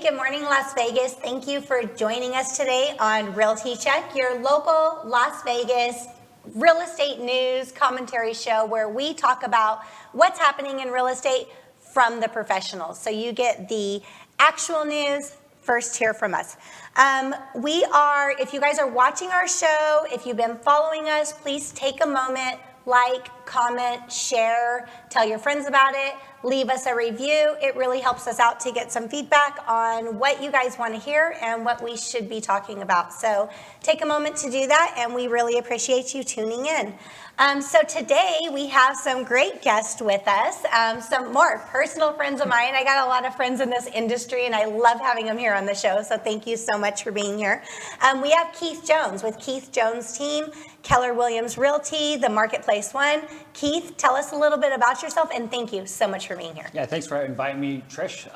Good morning, Las Vegas. Thank you for joining us today on Realty Check, your local Las Vegas real estate news commentary show where we talk about what's happening in real estate from the professionals. So you get the actual news first here from us. If you guys are watching our show, if you've been following us, please take a moment, like, comment, share, tell your friends about it, leave us a review. It really helps us out to get some feedback on what you guys want to hear and what we should be talking about. So take a moment to do that, and we really appreciate you tuning in. So today we have some great guests with us, some more personal friends of mine. I got a lot of friends in this industry, and I love having them here on the show, so thank you so much for being here. We have Keith Jones with Keith Jones' team, Keller Williams Realty, the Marketplace One. Keith, tell us a little bit about yourself, and thank you so much for being here. Yeah, thanks for inviting me, Trish.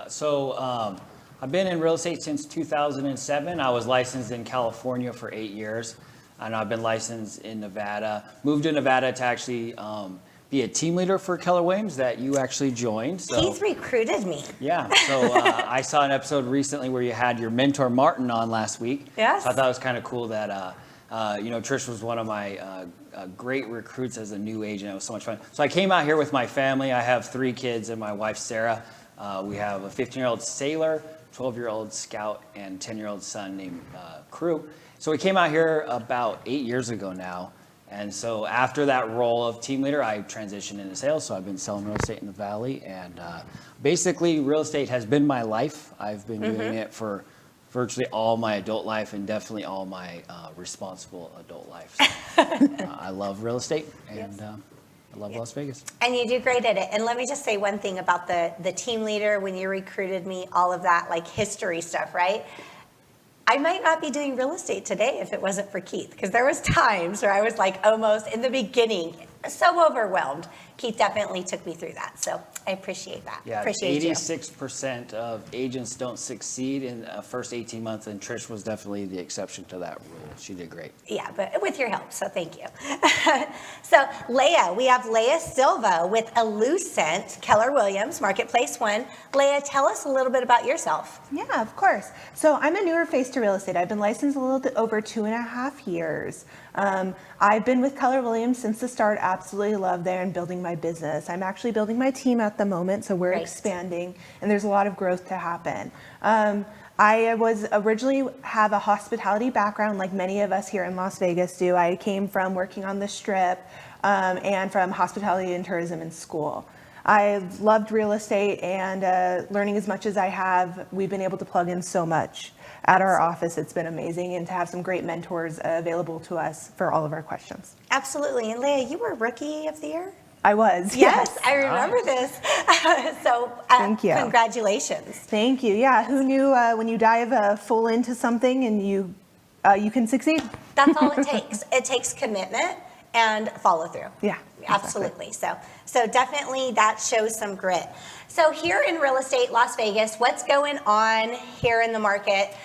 I've been in real estate since 2007. I was licensed in California for 8 years, and I've been licensed in Nevada. Moved to Nevada to actually be a team leader for Keller Williams that you actually joined. So, Keith recruited me. Yeah, so I saw an episode recently where you had your mentor Martin on last week. Yes. So I thought it was kind of cool that Trish was one of my great recruits as a new agent. It was so much fun. So I came out here with my family. I have 3 kids and my wife, Sarah. We have a 15-year-old sailor, 12-year-old scout, and 10-year-old son named Crew. So we came out here about 8 years ago now. And so after that role of team leader, I transitioned into sales. So I've been selling real estate in the Valley. And basically, real estate has been my life. I've been doing it for virtually all my adult life and definitely all my responsible adult life. So, I love real estate and I love Las Vegas. And you do great at it. And let me just say one thing about the team leader, when you recruited me, all of that like history stuff, right? I might not be doing real estate today if it wasn't for Keith, because there was times where I was like almost in the beginning so overwhelmed. Keith definitely took me through that, so I appreciate that. Yeah, appreciate 86% of agents don't succeed in the first 18 months, and Trish was definitely the exception to that rule. She did great. Yeah, but with your help, so thank you. So Leah, we have Leah Silva with Elucent, Keller Williams, Marketplace One. Leah, tell us a little bit about yourself. Yeah, of course. So I'm a newer face to real estate. I've been licensed a little bit over 2.5 years. I've been with Keller Williams since the start. Absolutely love there and building my business. I'm actually building my team at the moment, so we're expanding, and there's a lot of growth to happen. I was originally have a hospitality background, like many of us here in Las Vegas do. I came from working on the Strip and from hospitality and tourism in school. I loved real estate and learning as much as I have. We've been able to plug in so much at our office. It's been amazing, and to have some great mentors available to us for all of our questions. Absolutely. And Leah, you were Rookie of the Year? I was. Yes, I remember this. So thank you. Congratulations. Thank you. Yeah, who knew when you dive full into something and you can succeed? That's all it takes. It takes commitment and follow through. Yeah. Absolutely. Exactly. So definitely that shows some grit. So here in real estate, Las Vegas, what's going on here in the market?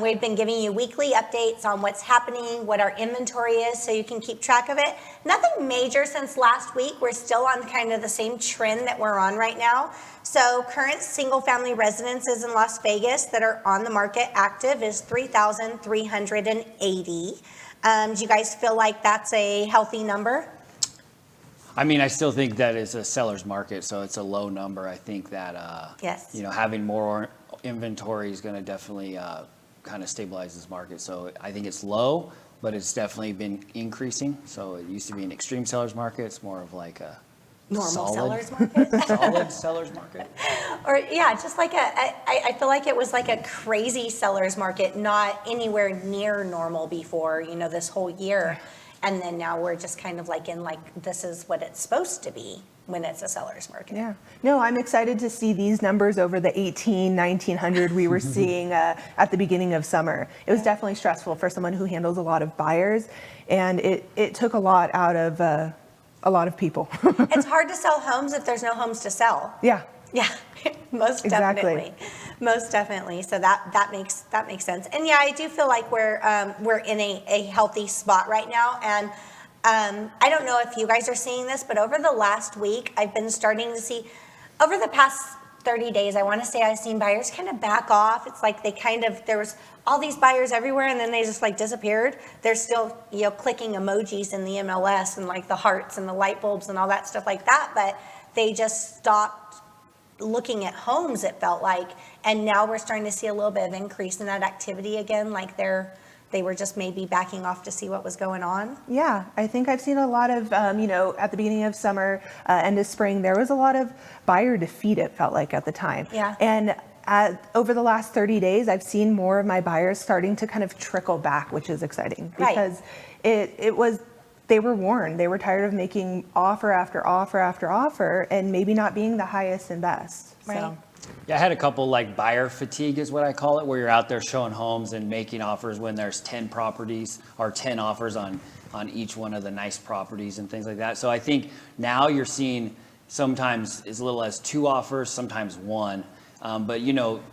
We've been giving you weekly updates on what's happening, what our inventory is, so you can keep track of it. Nothing major since last week. We're still on kind of the same trend that we're on right now. So current single family residences in Las Vegas that are on the market active is 3,380. Do you guys feel like that's a healthy number? I mean, I still think that it's a seller's market, so it's a low number. I think that having more inventory is going to definitely kind of stabilize this market. So I think it's low, but it's definitely been increasing. So it used to be an extreme seller's market. It's more of like a normal seller's market. Solid seller's market. Or just like I feel like it was like a crazy seller's market, not anywhere near normal before, this whole year. And then now we're just kind of like in this is what it's supposed to be when it's a seller's market. Yeah. No, I'm excited to see these numbers over the 1,900 we were seeing at the beginning of summer. It was definitely stressful for someone who handles a lot of buyers, and it took a lot out of a lot of people. It's hard to sell homes if there's no homes to sell. Yeah. Yeah, most definitely. Most definitely. So that makes sense. And yeah, I do feel like we're in a healthy spot right now. And I don't know if you guys are seeing this, but over the last week, I've been starting to see, over the past 30 days, I want to say I've seen buyers kind of back off. It's like there was all these buyers everywhere and then they just like disappeared. They're still, clicking emojis in the MLS and like the hearts and the light bulbs and all that stuff like that, but they just stopped looking at homes, it felt like. And now we're starting to see a little bit of increase in that activity again, like they were just maybe backing off to see what was going on. Yeah, I think I've seen a lot of, at the beginning of summer, end of spring, there was a lot of buyer defeat, it felt like at the time. Yeah. And over the last 30 days, I've seen more of my buyers starting to kind of trickle back, which is exciting because they were worn. They were tired of making offer after offer after offer and maybe not being the highest and best. Right. So. Yeah, I had a couple like buyer fatigue is what I call it, where you're out there showing homes and making offers when there's 10 properties or 10 offers on each one of the nice properties and things like that. So I think now you're seeing sometimes as little as 2 offers, sometimes 1. But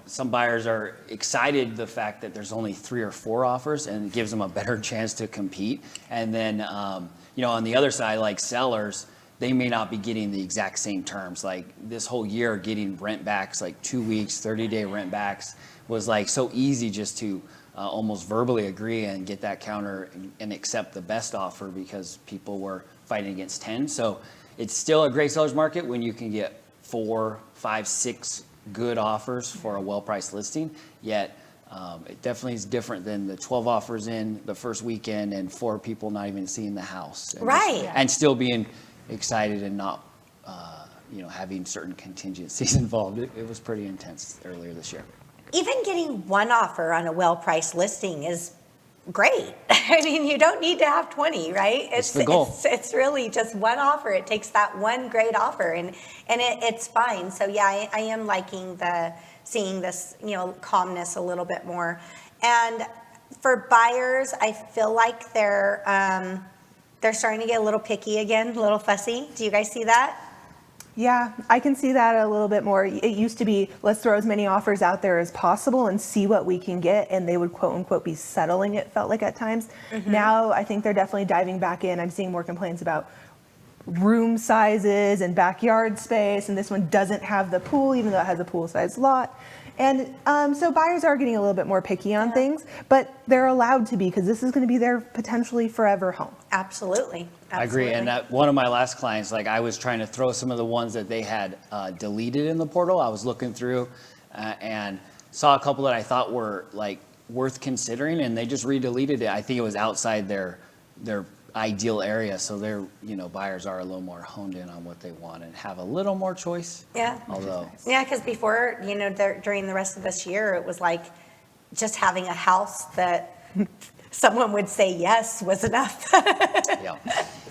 some buyers are excited the fact that there's only 3 or 4 offers and it gives them a better chance to compete. And then, on the other side, like sellers, they may not be getting the exact same terms. Like this whole year, getting rent backs, like 2 weeks, 30-day rent backs was like so easy just to almost verbally agree and get that counter and accept the best offer because people were fighting against 10. So it's still a great seller's market when you can get 4, 5, 6 good offers for a well-priced listing, yet it definitely is different than the 12 offers in the first weekend and 4 people not even seeing the house. Right. And still being excited and not, having certain contingencies involved. It was pretty intense earlier this year. Even getting 1 offer on a well-priced listing is great. I mean, you don't need to have 20, right? It's the goal. It's really just 1 offer. It takes that one great offer and it's fine. So yeah, I am liking seeing this, calmness a little bit more. And for buyers, I feel like they're starting to get a little picky again, a little fussy. Do you guys see that? Yeah, I can see that a little bit more. It used to be, let's throw as many offers out there as possible and see what we can get. And they would quote unquote be settling, it felt like at times. Mm-hmm. Now, I think they're definitely diving back in. I'm seeing more complaints about room sizes and backyard space. And this one doesn't have the pool, even though it has a pool sized lot. And so buyers are getting a little bit more picky on things, but they're allowed to be because this is going to be their potentially forever home. Absolutely. I agree. And one of my last clients, like I was trying to throw some of the ones that they had deleted in the portal. I was looking through and saw a couple that I thought were like worth considering, and they just re-deleted it. I think it was outside their ideal area, so their buyers are a little more honed in on what they want and have a little more choice. Yeah. Although. Yeah, because before during the rest of this year, it was like just having a house that someone would say yes was enough. Yeah.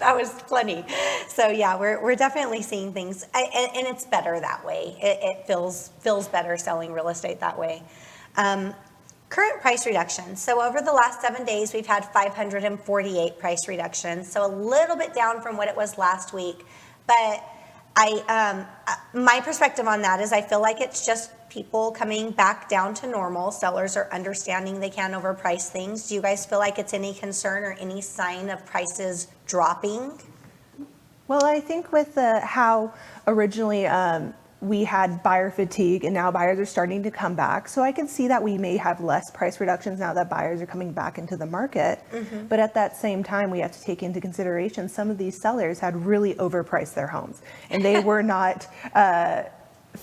That was plenty. So yeah, we're definitely seeing things, and it's better that way. It feels better selling real estate that way. Current price reductions. So over the last 7 days, we've had 548 price reductions. So a little bit down from what it was last week. But my perspective on that is I feel like it's just people coming back down to normal. Sellers are understanding they can't overprice things. Do you guys feel like it's any concern or any sign of prices dropping? Well, I think with how originally we had buyer fatigue and now buyers are starting to come back. So I can see that we may have less price reductions now that buyers are coming back into the market. Mm-hmm. But at that same time, we have to take into consideration some of these sellers had really overpriced their homes and they were not,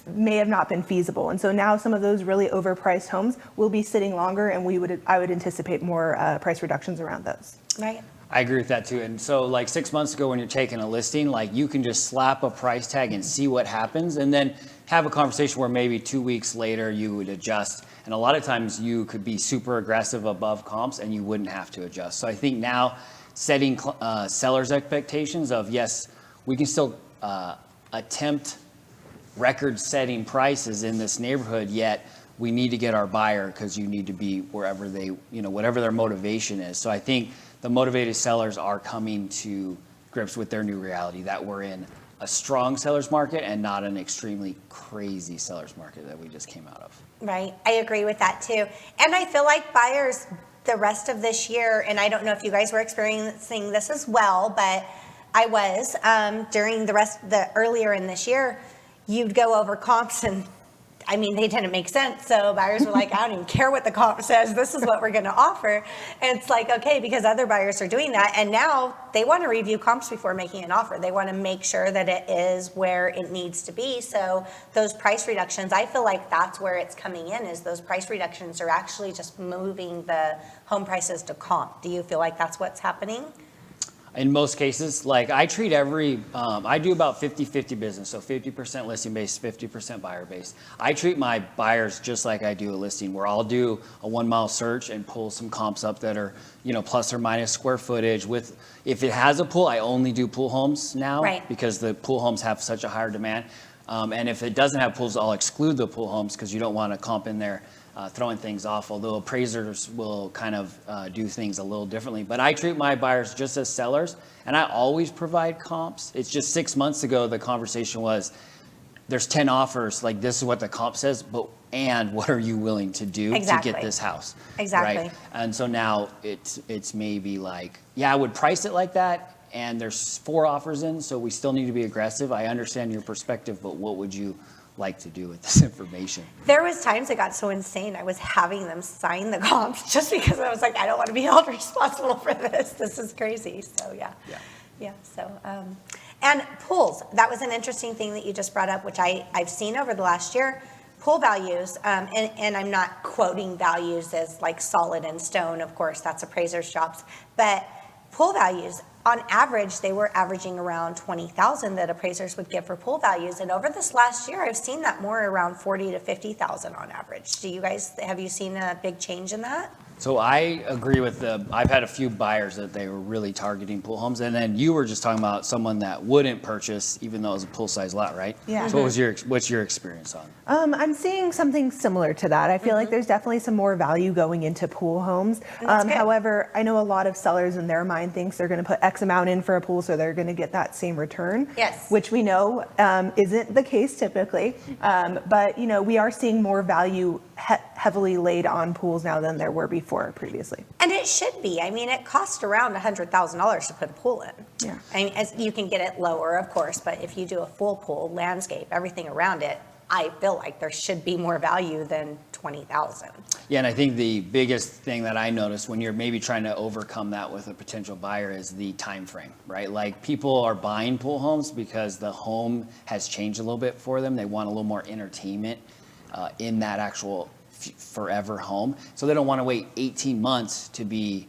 may have not been feasible. And so now some of those really overpriced homes will be sitting longer and I would anticipate more price reductions around those. Right. I agree with that too. And so like 6 months ago when you're taking a listing, like you can just slap a price tag and see what happens and then have a conversation where maybe 2 weeks later you would adjust. And a lot of times you could be super aggressive above comps and you wouldn't have to adjust. So I think now setting sellers' expectations of, yes, we can still attempt record-setting prices in this neighborhood, yet we need to get our buyer because you need to be wherever they, whatever their motivation is. So I think the motivated sellers are coming to grips with their new reality that we're in a strong seller's market and not an extremely crazy seller's market that we just came out of. Right. I agree with that too. And I feel like buyers the rest of this year, and I don't know if you guys were experiencing this as well, but I was during the earlier in this year, you'd go over comps and I mean, they didn't make sense. So buyers were like, I don't even care what the comp says. This is what we're going to offer. And it's like, okay, because other buyers are doing that. And now they want to review comps before making an offer. They want to make sure that it is where it needs to be. So those price reductions, I feel like that's where it's coming in, is those price reductions are actually just moving the home prices to comp. Do you feel like that's what's happening? In most cases, like I treat I do about 50-50 business, so 50% listing based, 50% buyer based. I treat my buyers just like I do a listing, where I'll do a 1 mile search and pull some comps up that are, plus or minus square footage. If it has a pool, I only do pool homes now, right, because the pool homes have such a higher demand. And if it doesn't have pools, I'll exclude the pool homes, because you don't want a comp in there throwing things off, although appraisers will kind of do things a little differently. But I treat my buyers just as sellers, and I always provide comps. It's just 6 months ago, the conversation was, there's 10 offers, like this is what the comp says, and what are you willing to do to get this house? Exactly. Right? And so now it's maybe like, yeah, I would price it like that, and there's 4 offers in, so we still need to be aggressive. I understand your perspective, but what would you like to do with this information? There was times it got so insane, I was having them sign the comps just because I was like, I don't want to be held responsible for this. This is crazy. So yeah. So and pools, that was an interesting thing that you just brought up, which I've seen over the last year. Pool values, and I'm not quoting values as like solid in stone, of course, that's appraisers' jobs, but pool values, on average, they were averaging around $20,000 that appraisers would give for pool values. And over this last year, I've seen that more around $40,000 to $50,000 on average. Have you seen a big change in that? So I agree with I've had a few buyers that they were really targeting pool homes, and then you were just talking about someone that wouldn't purchase even though it was a pool size lot, right? Yeah. So what's your experience on? I'm seeing something similar to that. I feel like there's definitely some more value going into pool homes. However, I know a lot of sellers in their mind thinks they're going to put X amount in for a pool, so they're going to get that same return. Yes. Which we know isn't the case typically. But we are seeing more value heavily laid on pools now than there were before previously. And it should be. I mean, it costs around $100,000 to put a pool in. Yeah. I mean, you can get it lower, of course, but if you do a full pool, landscape, everything around it, I feel like there should be more value than $20,000. Yeah, and I think the biggest thing that I noticed when you're maybe trying to overcome that with a potential buyer is the time frame, right? Like people are buying pool homes because the home has changed a little bit for them. They want a little more entertainment in that actual forever home. So they don't want to wait 18 months to be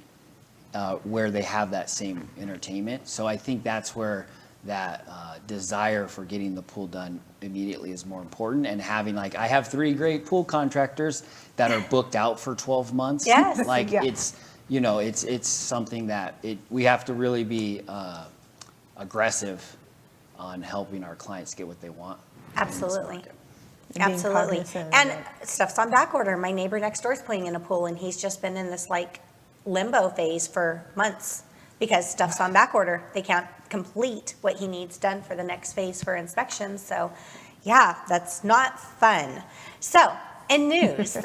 where they have that same entertainment. So I think that's where that desire for getting the pool done immediately is more important. And having I have 3 great pool contractors that are booked out for 12 months. Yes. It's something that we have to really be aggressive on helping our clients get what they want. Absolutely. And Absolutely. And stuff's on back order. My neighbor next door is putting in a pool, and he's just been in this limbo phase for months because stuff's on back order. They can't complete what he needs done for the next phase for inspections. So yeah, that's not fun. So in news,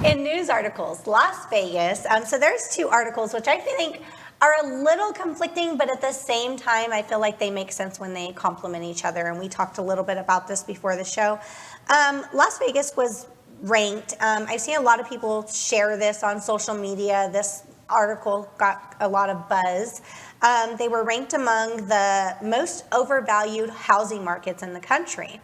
in news articles, Las Vegas. So there's 2 articles, which I think are a little conflicting, but at the same time, I feel like they make sense when they complement each other. And we talked a little bit about this before the show. Las Vegas was ranked. I've seen a lot of people share this on social media. This article got a lot of buzz. They were ranked among the most overvalued housing markets in the country.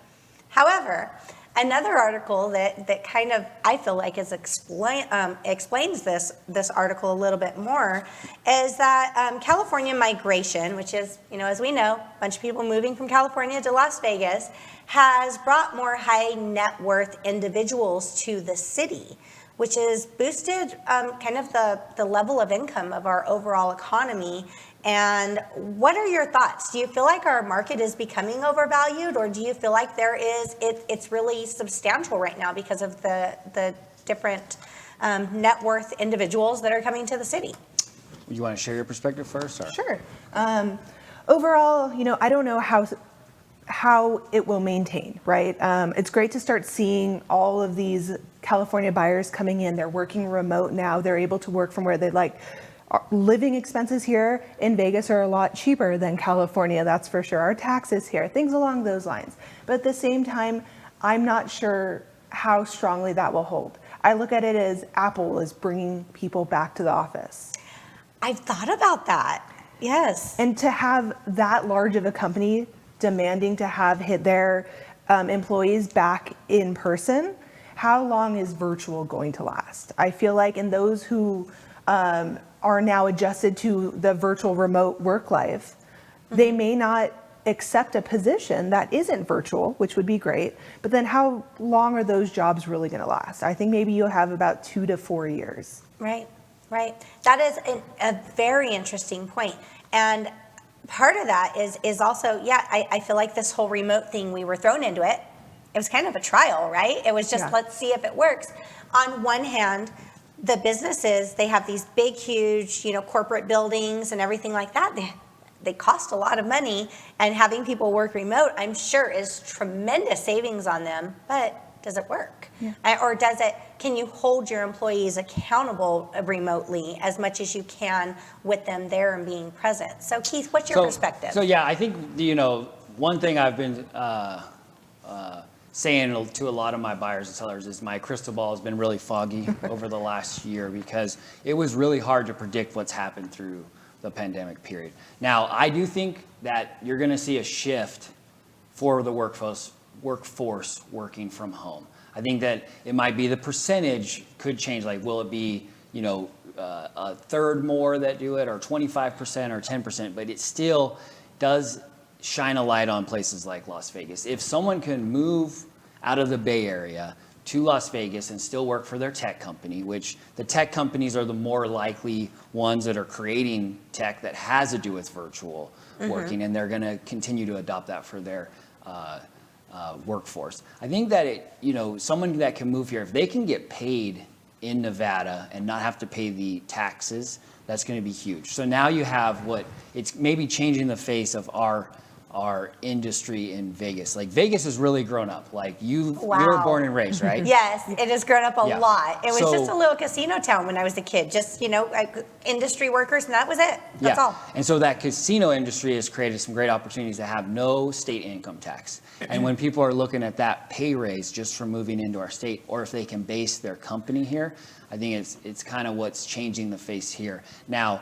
However, another article that kind of, I feel like explains this article a little bit more is that California migration, which is, as we know, a bunch of people moving from California to Las Vegas, has brought more high net worth individuals to the city, which has boosted kind of the level of income of our overall economy. And what are your thoughts? Do you feel like our market is becoming overvalued, or do you feel like it's really substantial right now because of the different net worth individuals that are coming to the city? You want to share your perspective first? Or? Sure. Overall, I don't know how it will maintain, right? It's great to start seeing all of these California buyers coming in. They're working remote now. They're able to work from where they like. Living expenses here in Vegas are a lot cheaper than California, that's for sure. Our taxes here, things along those lines. But at the same time, I'm not sure how strongly that will hold. I look at it as Apple is bringing people back to the office. I've thought about that. Yes. And to have that large of a company demanding to have hit their employees back in person, how long is virtual going to last? I feel like in those who are now adjusted to the virtual remote work life, they may not accept a position that isn't virtual, which would be great, but then how long are those jobs really going to last? I think maybe you'll have about 2 to 4 years. Right. That is a very interesting point. And part of that is also, I feel like this whole remote thing, we were thrown into it. It was kind of a trial, right? It was just, let's see if it works. On one hand, the businesses, they have these big, huge, corporate buildings and everything like that. They cost a lot of money, and having people work remote, I'm sure, is tremendous savings on them. But does it work? Or can you hold your employees accountable remotely as much as you can with them there and being present? So Keith, what's your perspective? So yeah, I think, one thing I've been saying to a lot of my buyers and sellers is my crystal ball has been really foggy over the last year, because it was really hard to predict what's happened through the pandemic period. Now, I do think that you're going to see a shift for the workforce working from home. I think that it might be the percentage could change. Like, will it be, a third more that do it, or 25% or 10%? But it still does shine a light on places like Las Vegas. If someone can move out of the Bay Area to Las Vegas and still work for their tech company, which the tech companies are the more likely ones that are creating tech that has to do with virtual working, and they're going to continue to adopt that for their workforce. I think that someone that can move here, if they can get paid in Nevada and not have to pay the taxes, that's going to be huge. So now you have it's maybe changing the face of our industry in Vegas. Like, Vegas has really grown up. Like, you were born and raised, right? Yes, it has grown up a lot. It was So, just a little casino town when I was a kid. Just, industry workers, and that was it. That's all. And so that casino industry has created some great opportunities to have no state income tax. And when people are looking at that pay raise just from moving into our state, or if they can base their company here, I think it's kind of what's changing the face here. Now,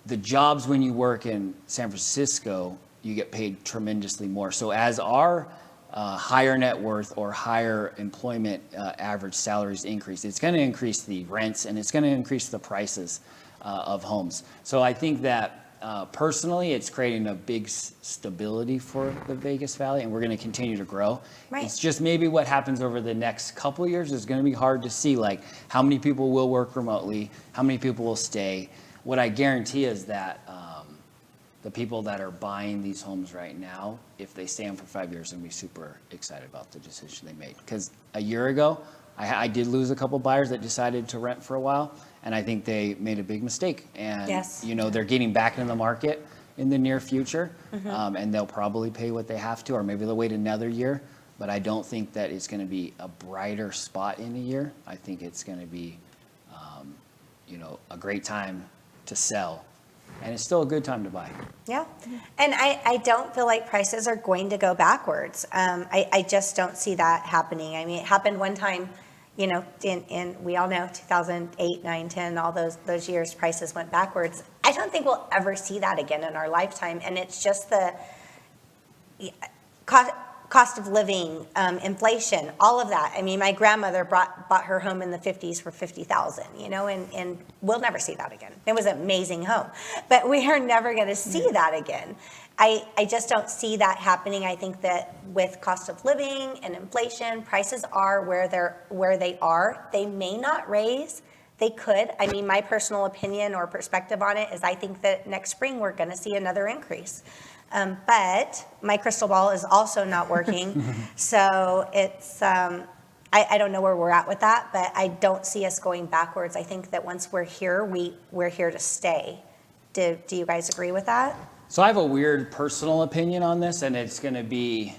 the jobs when you work in San Francisco, you get paid tremendously more. So as our higher net worth or higher employment average salaries increase, it's going to increase the rents, and it's going to increase the prices of homes. So I think that personally, it's creating a big stability for the Vegas Valley, and we're going to continue to grow. Right. It's just maybe what happens over the next couple of years is going to be hard to see, like how many people will work remotely, how many people will stay. What I guarantee is that the people that are buying these homes right now, if they stay on for 5 years, are going to be super excited about the decision they made. Because a year ago, I did lose a couple buyers that decided to rent for a while, and I think they made a big mistake. And they're getting back into the market in the near future, and they'll probably pay what they have to, or maybe they'll wait another year. But I don't think that it's going to be a brighter spot in a year. I think it's going to be, a great time to sell. And it's still a good time to buy. Yeah. And I don't feel like prices are going to go backwards. I just don't see that happening. I mean, it happened one time, in we all know 2008, 9, 10, all those years, prices went backwards. I don't think we'll ever see that again in our lifetime. And it's just the cost of living, inflation, all of that. I mean, my grandmother bought her home in the 50s for $50,000, and we'll never see that again. It was an amazing home, but we are never going to see that again. I just don't see that happening. I think that with cost of living and inflation, prices are where they are. They may not raise. They could. I mean, my personal opinion or perspective on it is I think that next spring we're going to see another increase. But my crystal ball is also not working. So it's, I don't know where we're at with that, but I don't see us going backwards. I think that once we're here, we're here to stay. Do you guys agree with that? So I have a weird personal opinion on this, and it's going to be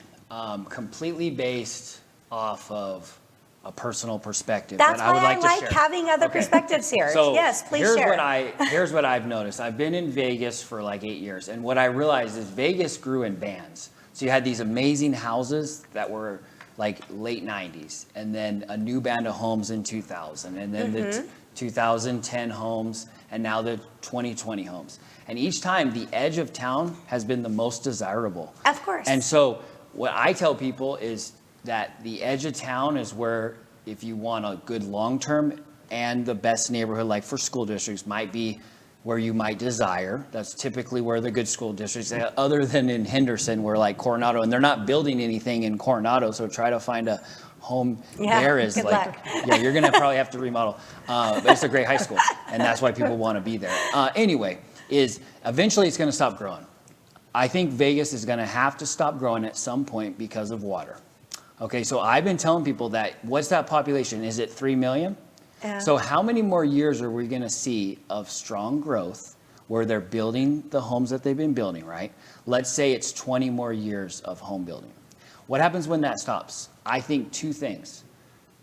completely based off of a personal perspective. That's that I would why like I to like share. having other perspectives here. So yes, please share. Here's what I've noticed. I've been in Vegas for like 8 years, and what I realized is Vegas grew in bands. So you had these amazing houses that were like late 90s, and then a new band of homes in 2000, and then the 2010 homes, and now the 2020 homes. And each time the edge of town has been the most desirable. Of course. And so what I tell people is that the edge of town is where, if you want a good long-term and the best neighborhood, like for school districts, might be where you might desire. That's typically where the good school districts, other than in Henderson, where like Coronado, and they're not building anything in Coronado, so try to find a home there is good like, luck. yeah, you're gonna probably have to remodel. But it's a great high school, and that's why people want to be there. Anyway, is eventually it's gonna stop growing. I think Vegas is gonna have to stop growing at some point because of water. Okay, so I've been telling people that, what's that population? Is it 3 million? Yeah. So how many more years are we gonna see of strong growth where they're building the homes that they've been building, right? Let's say it's 20 more years of home building. What happens when that stops? I think two things.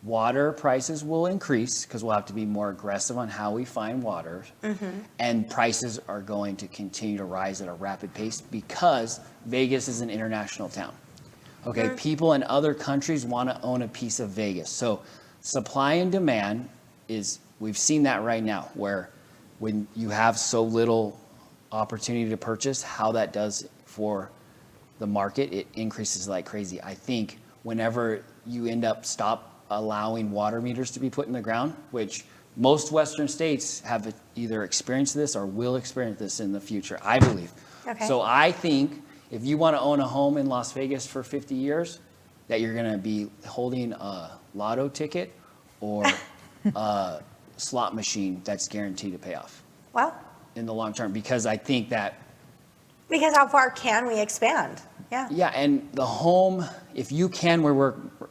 Water prices will increase because we'll have to be more aggressive on how we find water. And prices are going to continue to rise at a rapid pace because Vegas is an international town. Okay, people in other countries want to own a piece of Vegas. So supply and demand is, we've seen that right now, where when you have so little opportunity to purchase, how that does for the market, it increases like crazy. I think whenever you end up stop allowing water meters to be put in the ground, which most Western states have either experienced this or will experience this in the future, I believe. Okay. So I think if you want to own a home in Las Vegas for 50 years, that you're going to be holding a lotto ticket or a slot machine that's guaranteed to pay off Well, in the long term, because I think that, because how far can we expand? Yeah. yeah, and the home, if you can,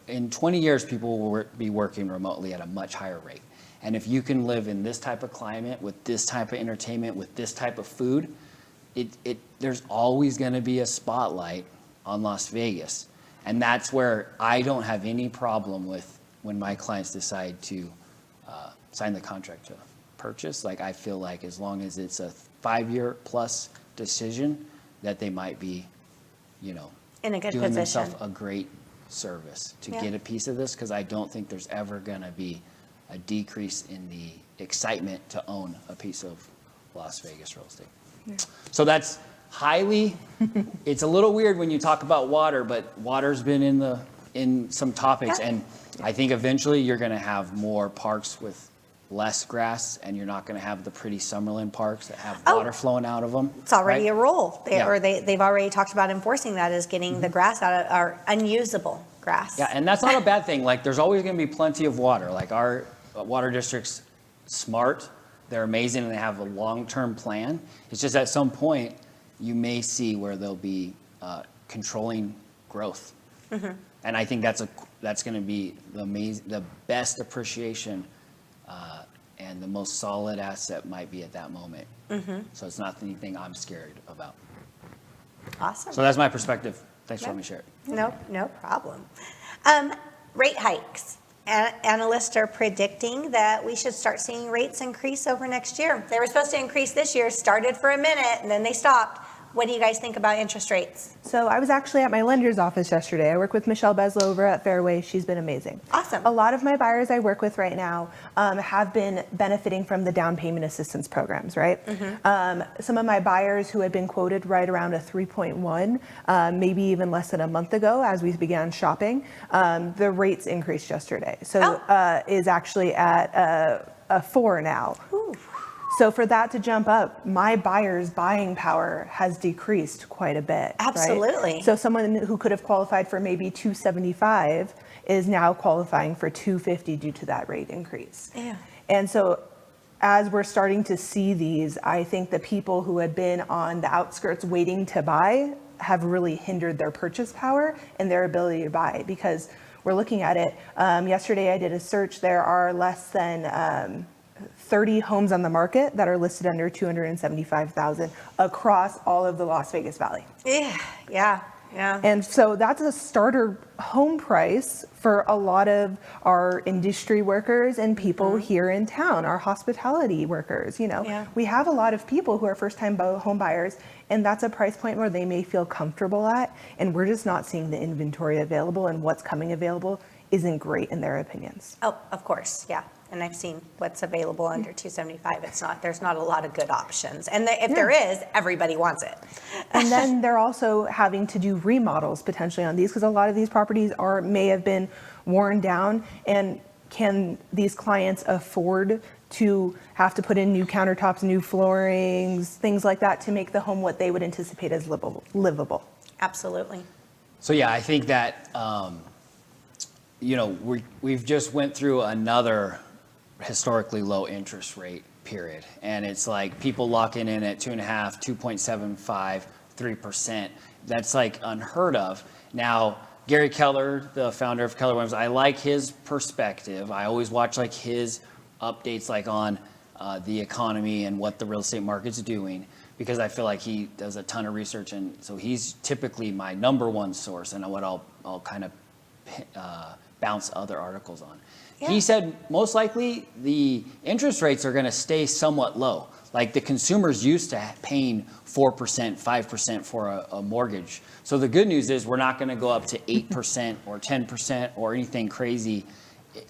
in 20 years, people will be working remotely at a much higher rate. And if you can live in this type of climate, with this type of entertainment, with this type of food, there's always going to be a spotlight on Las Vegas. And that's where I don't have any problem with when my clients decide to sign the contract to purchase. Like, I feel like as long as it's a 5-year plus decision, that they might be, In a good doing position. themselves a great service to Yeah. get a piece of this, because I don't think there's ever going to be a decrease in the excitement to own a piece of Las Vegas real estate. Yeah. So that's it's a little weird when you talk about water, but water's been in some topics, Yeah. and I think eventually you're going to have more parks with less grass, and you're not going to have the pretty Summerlin parks that have water flowing out of them. It's already right? a rule. Yeah. They've already talked about enforcing that, as getting the grass out of our unusable grass. Yeah, and that's not a bad thing. Like, there's always going to be plenty of water. Like, our water district's smart, they're amazing, and they have a long-term plan. It's just at some point you may see where they'll be controlling growth. And I think that's going to be the best appreciation and the most solid asset might be at that moment. So it's not anything I'm scared about. Awesome. So that's my perspective. Thanks for letting me share it. No problem. Rate hikes. Analysts are predicting that we should start seeing rates increase over next year. They were supposed to increase this year, started for a minute, and then they stopped. What do you guys think about interest rates? So I was actually at my lender's office yesterday. I work with Michelle Beslow over at Fairway. She's been amazing. Awesome. A lot of my buyers I work with right now have been benefiting from the down payment assistance programs, right? Some of my buyers who had been quoted right around a 3.1, maybe even less than a month ago as we began shopping, the rates increased yesterday. So is actually at a 4 now. Ooh. So for that to jump up, my buyer's buying power has decreased quite a bit. Absolutely. Right? So someone who could have qualified for maybe 275 is now qualifying for 250 due to that rate increase. Yeah. And so as we're starting to see these, I think the people who had been on the outskirts waiting to buy have really hindered their purchase power and their ability to buy, because we're looking at it. Yesterday I did a search. There are less than 30 homes on the market that are listed under $275,000 across all of the Las Vegas Valley. Yeah. Yeah. And so that's a starter home price for a lot of our industry workers and people here in town, our hospitality workers. Yeah. We have a lot of people who are first-time home buyers, and that's a price point where they may feel comfortable at, and we're just not seeing the inventory available, and what's coming available isn't great in their opinions. Oh, of course, yeah. And I've seen what's available under 275. There's not a lot of good options. And if there is, everybody wants it. And then they're also having to do remodels potentially on these, because a lot of these properties may have been worn down. And can these clients afford to have to put in new countertops, new floorings, things like that to make the home what they would anticipate as livable? Absolutely. So yeah, I think that we've just went through another historically low interest rate period, and it's like people locking in at 2.5, 2.75, 3%. That's like unheard of. Now, Gary Keller, the founder of Keller Williams, I like his perspective. I always watch like his updates like on the economy and what the real estate market's doing, because I feel like he does a ton of research, and so he's typically my number one source and what I'll kind of bounce other articles on. Yeah. He said most likely the interest rates are going to stay somewhat low. Like the consumer's used to paying 4%, 5% for a mortgage. So the good news is we're not going to go up to 8% or 10% or anything crazy.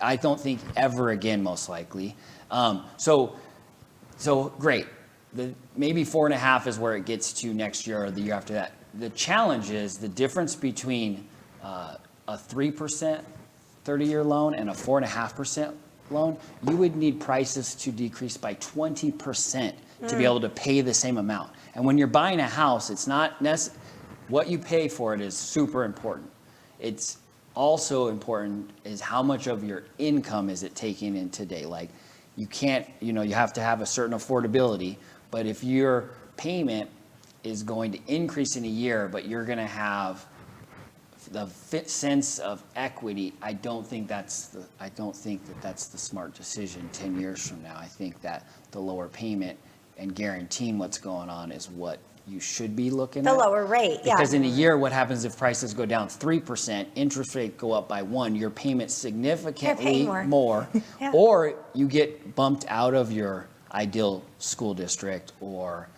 I don't think ever again, most likely. So great. Maybe 4.5 is where it gets to next year or the year after that. The challenge is the difference between a 3% 30-year loan and a 4.5% loan. You would need prices to decrease by 20% to be able to pay the same amount. And when you're buying a house, it's not what you pay for it is super important. It's also important is how much of your income is it taking in today. Like you can't, you have to have a certain affordability, but if your payment is going to increase in a year, but you're going to have the sense of equity, I don't think that's the smart decision 10 years from now. I think that the lower payment and guaranteeing what's going on is what you should be looking at. The lower rate, yeah. Because in a year, what happens if prices go down 3%, interest rate go up by 1%, your payment's significantly more, Yeah. or you get bumped out of your ideal school district or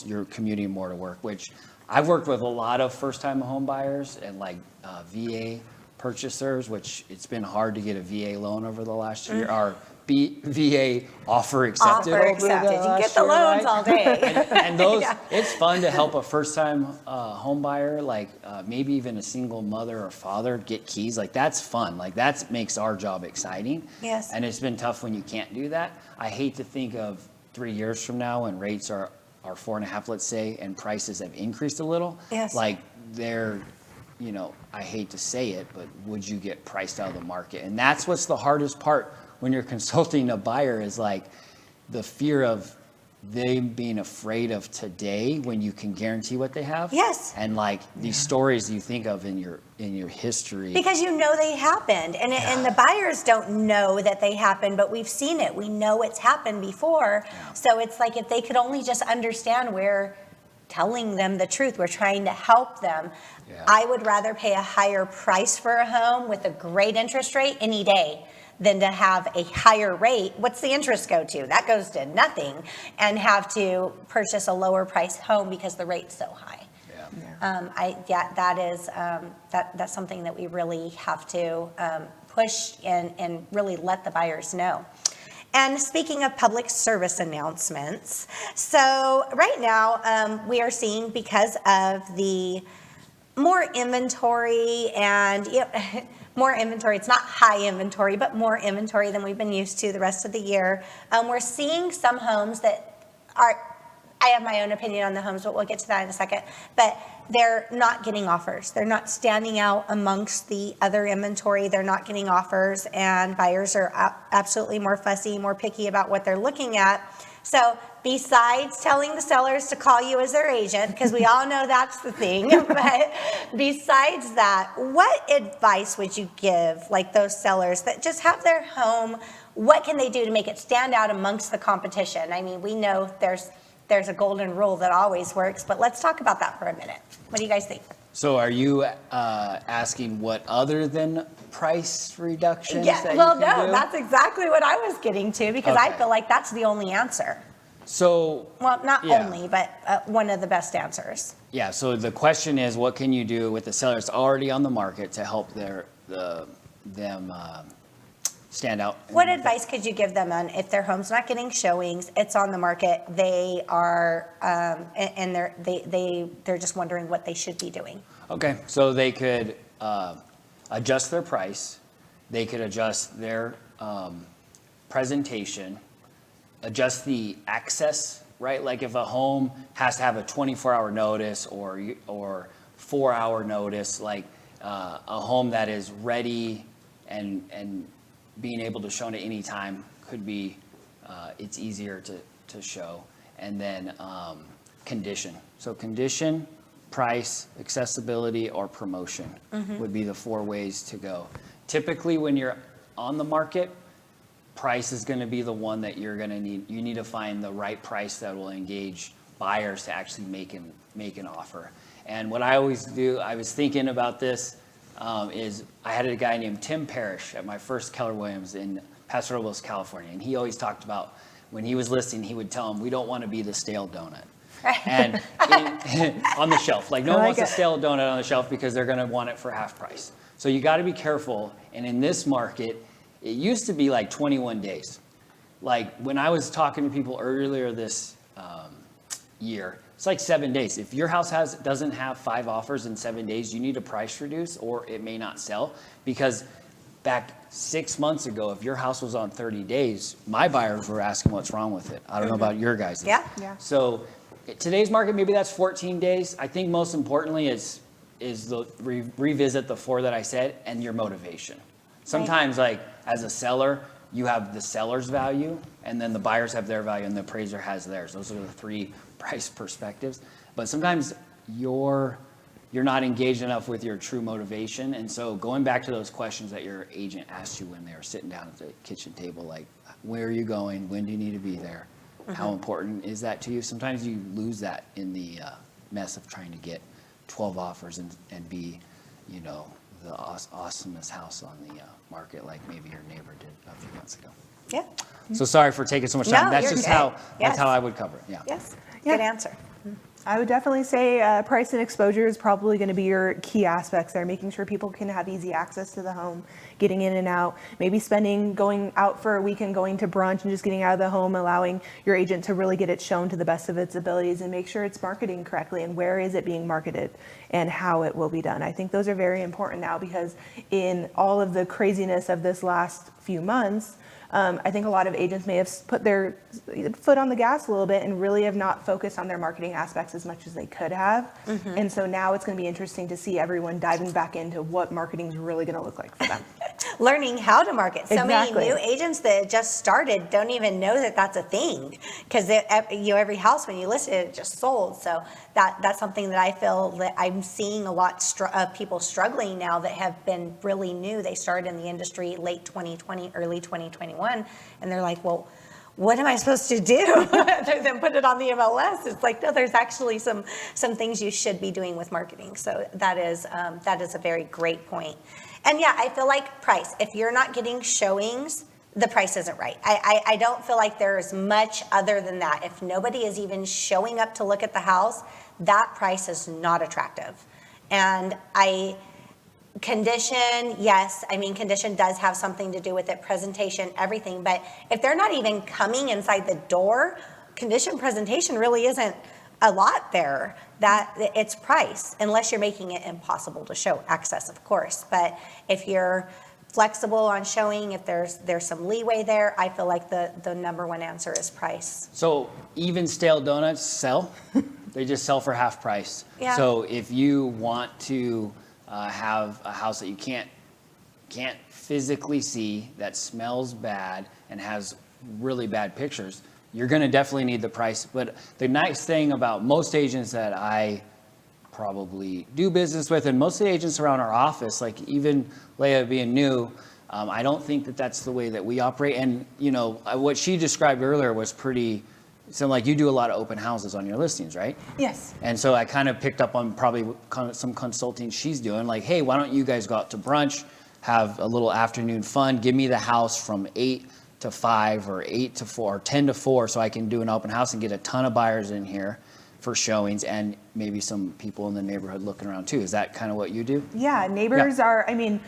you're commuting more to work, which I've worked with a lot of first-time home buyers and like VA purchasers, which it's been hard to get a VA loan over the last year. Our VA offer accepted. Offer accepted. You can get the loans all day. And those, it's fun to help a first-time home buyer, like maybe even a single mother or father get keys. Like that's fun. Like that makes our job exciting. Yes. And it's been tough when you can't do that. I hate to think of 3 years from now when rates are 4.5, let's say, and prices have increased a little. Yes. Like they're, I hate to say it, but would you get priced out of the market? And that's what's the hardest part when you're consulting a buyer is like the fear of them being afraid of today when you can guarantee what they have. Yes. And like these stories you think of in your history. Because they happened. And the buyers don't know that they happened, but we've seen it. We know it's happened before. Yeah. So it's like if they could only just understand we're telling them the truth. We're trying to help them. Yeah. I would rather pay a higher price for a home with a great interest rate any day than to have a higher rate. What's the interest go to? That goes to nothing, and have to purchase a lower price home because the rate's so high. That's something that we really have to push and really let the buyers know. And speaking of public service announcements, so right now we are seeing, because of the more inventory and more inventory, it's not high inventory, but more inventory than we've been used to the rest of the year. We're seeing some homes that I have my own opinion on the homes, but we'll get to that in a second, but they're not getting offers. They're not standing out amongst the other inventory. They're not getting offers, and buyers are absolutely more fussy, more picky about what they're looking at. So besides telling the sellers to call you as their agent, because we all know that's the thing, but besides that, what advice would you give like those sellers that just have their home? What can they do to make it stand out amongst the competition? I mean, we know there's a golden rule that always works, but let's talk about that for a minute. What do you guys think? So are you asking what other than price reductions Yeah, that well, you can no, do? that's exactly what I was getting to because I Okay. feel like that's the only answer. So Well, not Yeah. only, but one of the best answers. yeah, so the question is, what can you do with the sellers already on the market to help them stand out? in What the market? advice could you give them on if their home's not getting showings, it's on the market, they are, and they're just wondering what they should be doing? Okay, so they could adjust their price, they could adjust their presentation, adjust the access, right? Like if a home has to have a 24-hour notice or 4-hour notice, like a home that is ready and being able to show at any time could be, it's easier to show. And then condition. So condition, price, accessibility, or promotion would be the 4 ways to go. Typically, when you're on the market, price is going to be the one that you're going to need. You need to find the right price that will engage buyers to actually make an offer. And what I always do, I was thinking about this, is I had a guy named Tim Parrish at my first Keller Williams in Paso Robles, California, and he always talked about when he was listing, he would tell them, we don't want to be the stale donut. And on the shelf, like no one wants a stale donut on the shelf because they're going to want it for half price. So you got to be careful. And in this market, it used to be like 21 days. Like when I was talking to people earlier this year, it's like 7 days. If your house doesn't have 5 offers in 7 days, you need to price reduce or it may not sell. Because back 6 months ago, if your house was on 30 days, my buyers were asking what's wrong with it. I don't know about your guys'. Yeah. So today's market, maybe that's 14 days. I think most importantly is revisit the 4 that I said and your motivation. Sometimes like as a seller, you have the seller's value and then the buyers have their value and the appraiser has theirs. Those are the 3 price perspectives. But sometimes you're not engaged enough with your true motivation. And so going back to those questions that your agent asked you when they were sitting down at the kitchen table, like where are you going? When do you need to be there? How important is that to you? Sometimes you lose that in the mess of trying to get 12 offers and be, the awesomest house on the market like maybe your neighbor did a few months ago. Yeah. So sorry for taking so much time. No, That's you're just good. that's Yes. how I would cover it. Yeah. Yes. Yeah. Good answer. I would definitely say price and exposure is probably going to be your key aspects there, making sure people can have easy access to the home, getting in and out, maybe going out for a weekend, going to brunch and just getting out of the home, allowing your agent to really get it shown to the best of its abilities and make sure it's marketing correctly and where is it being marketed and how it will be done. I think those are very important now because in all of the craziness of this last few months, I think a lot of agents may have put their foot on the gas a little bit and really have not focused on their marketing aspects as much as they could have. And so now it's going to be interesting to see everyone diving back into what marketing is really going to look like for them. Learning how to market. So Exactly. many new agents that just started don't even know that that's a thing because every house when you list it just sold. So that's something that I feel that I'm seeing a lot of people struggling now that have been really new. They started in the industry late 2020, early 2021, and they're like, well, what am I supposed to do other than put it on the MLS? It's like, no, there's actually some things you should be doing with marketing. So that is a very great point. And yeah, I feel like price. If you're not getting showings, the price isn't right. I don't feel like there's much other than that. If nobody is even showing up to look at the house, that price is not attractive. And condition, yes, I mean, condition does have something to do with it, presentation, everything. But if they're not even coming inside the door, condition presentation really isn't a lot there. That it's price, unless you're making it impossible to show access, of course. But if you're flexible on showing, if there's some leeway there, I feel like the number one answer is price. So even stale donuts sell. They just sell for half price. Yeah. So if you want to have a house that you can't physically see, that smells bad and has really bad pictures, you're going to definitely need the price. But the nice thing about most agents that I probably do business with, and most of the agents around our office, like even Leah being new, I don't think that that's the way that we operate. And what she described earlier was pretty So like you do a lot of open houses on your listings, right? Yes. And so I kind of picked up on probably some consulting she's doing, like, hey, why don't you guys go out to brunch, have a little afternoon fun, give me the house from 8 to 5 or 8 to 4 or 10 to 4 so I can do an open house and get a ton of buyers in here for showings and maybe some people in the neighborhood looking around too. Is that kind of what you do? Yeah, neighbors are, I mean,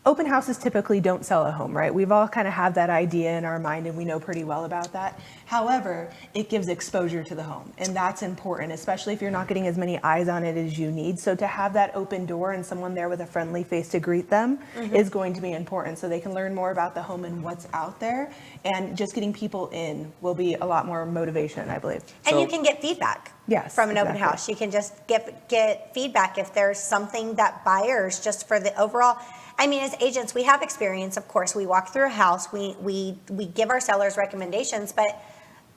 open houses typically don't sell a home, right? We've all kind of have that idea in our mind and we know pretty well about that. However, it gives exposure to the home and that's important, especially if you're not getting as many eyes on it as you need. So to have that open door and someone there with a friendly face to greet them is going to be important so they can learn more about the home and what's out there. And just getting people in will be a lot more motivation, I believe. And you can get feedback. Yes, From an open exactly. house. You can just get feedback if there's something that buyers, just for the overall. I mean, as agents, we have experience, of course. We walk through a house, we give our sellers recommendations, but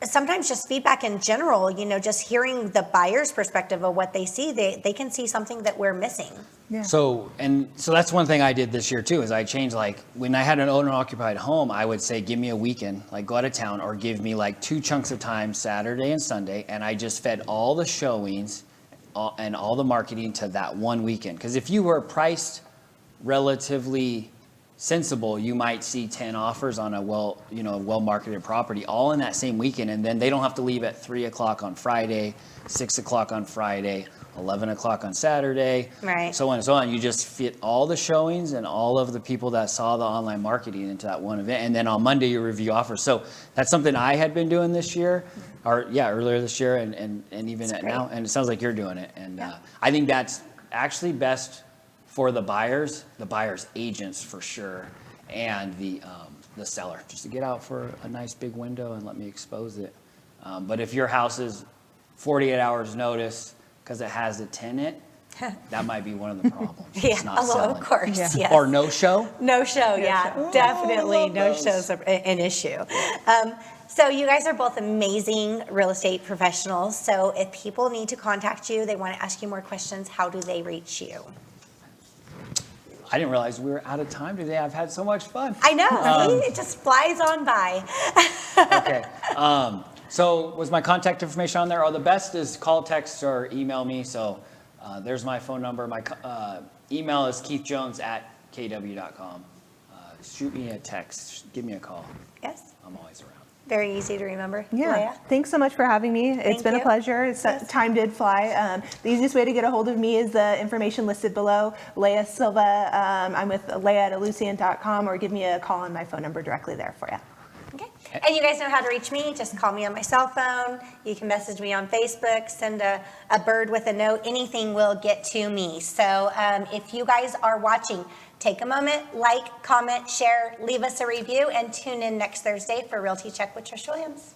sometimes just feedback in general, just hearing the buyer's perspective of what they see, they can see something that we're missing. Yeah. So that's one thing I did this year too, is I changed, like when I had an owner occupied home, I would say, give me a weekend, like go out of town, or give me like 2 chunks of time, Saturday and Sunday. And I just fed all the showings and all the marketing to that one weekend. Because if you were priced relatively sensible, you might see 10 offers on a well-marketed property all in that same weekend. And then they don't have to leave at 3 o'clock on Friday, 6 o'clock on Friday, 11 o'clock on Saturday, Right. so on and so on. You just fit all the showings and all of the people that saw the online marketing into that one event. And then on Monday, you review offers. So that's something I had been doing this year, earlier this year and even at now. And it sounds like you're doing it. And I think that's actually best for the buyers agents for sure, and the seller, just to get out for a nice big window and let me expose it. But if your house is 48 hours notice because it has a tenant, that might be one of the problems. It's not selling. Of course, Yeah. yes. Or no show. No show, show. definitely. love No those. shows are an issue. So you guys are both amazing real estate professionals. So if people need to contact you, they want to ask you more questions, how do they reach you? I didn't realize we were out of time today. I've had so much fun. I know, see? It just flies on by. Okay. So was my contact information on there? Oh, the best is call, text, or email me. So there's my phone number. My email is keithjones@kw.com. Shoot me a text. Give me a call. Yes, I'm always around. very easy to remember. Yeah. Leah? Thanks so much for having me. It's Thank been you. a pleasure. Time did fly. The easiest way to get a hold of me is the information listed below. Leah Silva. I'm with leah@elucient.com, or give me a call on my phone number directly there for you. Okay. And you guys know how to reach me. Just call me on my cell phone. You can message me on Facebook, send a bird with a note. Anything will get to me. So if you guys are watching, take a moment, like, comment, share, leave us a review, and tune in next Thursday for Realty Check with Trish Williams.